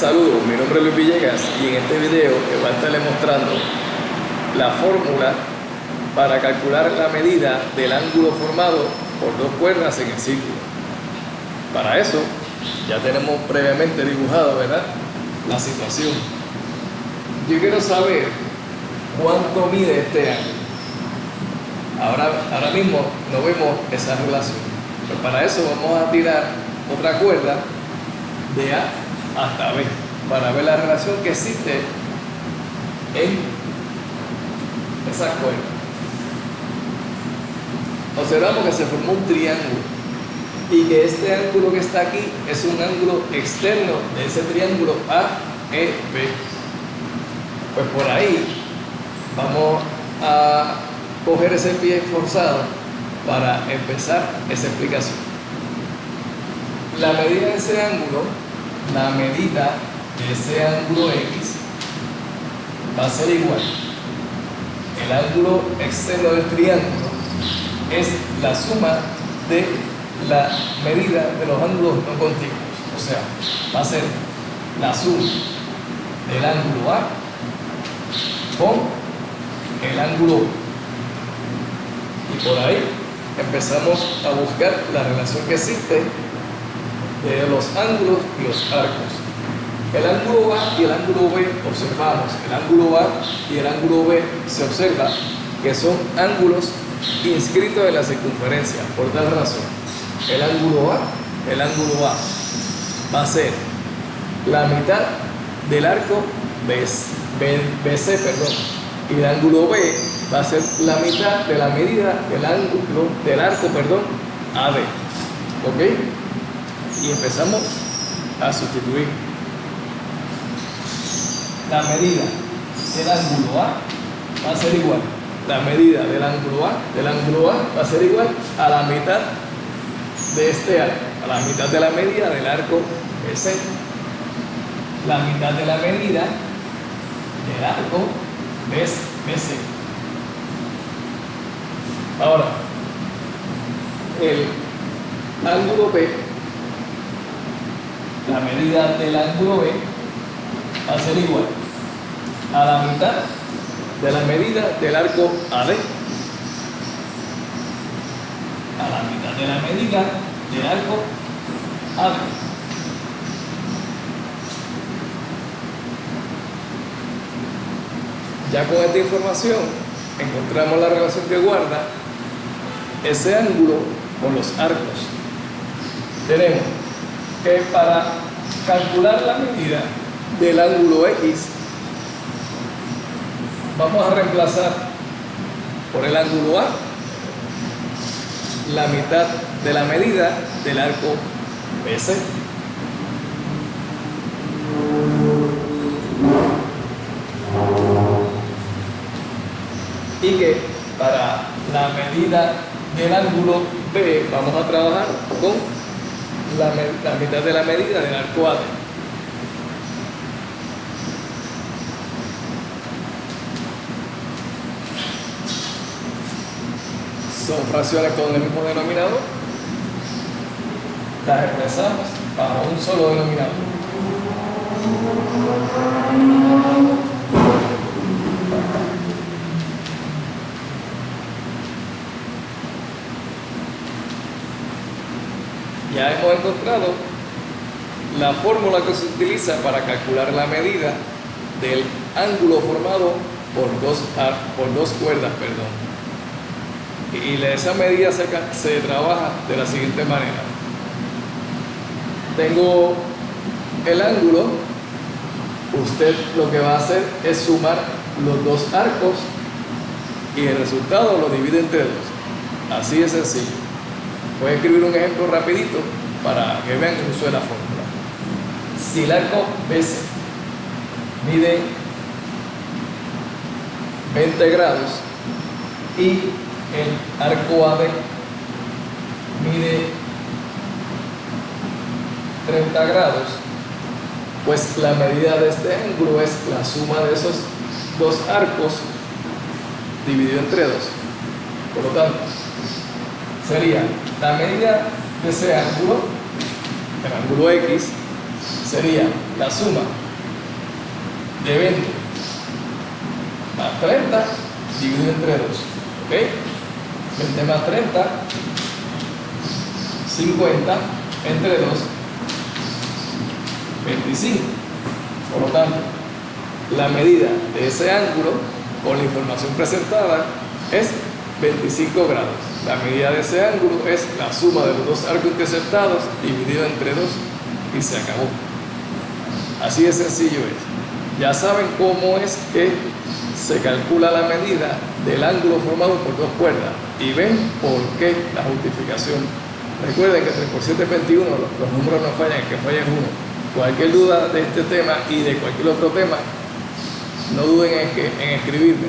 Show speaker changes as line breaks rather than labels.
Saludos, mi nombre es Luis Villegas y en este video te voy a estarle mostrando la fórmula para calcular la medida del ángulo formado por dos cuerdas en el círculo. Para eso ya tenemos previamente dibujado, ¿verdad?, la situación. Yo quiero saber cuánto mide este ángulo. Ahora mismo no vemos esa relación, pero para eso vamos a tirar otra cuerda de A hasta B para ver la relación que existe en esas cuerdas. Observamos que se formó un triángulo y que este ángulo que está aquí es un ángulo externo de ese triángulo AEB. Pues por ahí vamos a coger ese pie forzado para empezar esa explicación. La medida de ese ángulo, la medida de ese ángulo X va a ser igual. El ángulo externo del triángulo es la suma de la medida de los ángulos no contiguos. O sea, va a ser la suma del ángulo A con el ángulo B. Y por ahí empezamos a buscar la relación que existe de los ángulos y los arcos. El ángulo A y el ángulo B observamos, el ángulo A y el ángulo B se observa que son ángulos inscritos en la circunferencia. Por tal razón, el ángulo A va a ser la mitad del arco BC, y el ángulo B va a ser la mitad de la medida del ángulo del arco, AD. ¿Ok? Y empezamos a sustituir. La medida del ángulo A va a ser igual. La medida del ángulo A va a ser igual a la mitad de este arco, a la mitad de la medida del arco BC. La mitad de la medida del arco BC. Ahora, el ángulo B, la medida del ángulo B va a ser igual a la mitad de la medida del arco AD. A la mitad de la medida del arco AD. Ya con esta información encontramos la relación que guarda ese ángulo con los arcos. Tenemos que para calcular la medida del ángulo X vamos a reemplazar por el ángulo A la mitad de la medida del arco BC. Y que para la medida del ángulo B vamos a trabajar con la mitad de la medida del arco AD. Son fracciones con el mismo denominador. Las expresamos bajo un solo denominador. Ya hemos encontrado la fórmula que se utiliza para calcular la medida del ángulo formado por dos cuerdas. Y esa medida se trabaja de la siguiente manera. Tengo el ángulo, usted lo que va a hacer es sumar los dos arcos y el resultado lo divide entre dos. Así de sencillo. Voy a escribir un ejemplo rapidito para que vean el uso de la fórmula. Si el arco BC mide 20 grados y el arco AD mide 30 grados, pues la medida de este ángulo es la suma de esos dos arcos dividido entre 2. Por lo tanto, sería la medida de ese ángulo, el ángulo X, sería la suma de 20 más 30 dividido entre 2. ¿Ok? 20 más 30, 50 entre 2, 25. Por lo tanto, la medida de ese ángulo con la información presentada es 25 grados. La medida de ese ángulo es la suma de los dos arcos interceptados dividido entre 2 y se acabó. Así de sencillo es. Ya saben cómo es que se calcula la medida del ángulo formado por dos cuerdas y ven por qué la justificación. Recuerden que 3 por 7 es 21, los números no fallan, el que falla es 1. Cualquier duda de este tema y de cualquier otro tema, no duden en escribirme.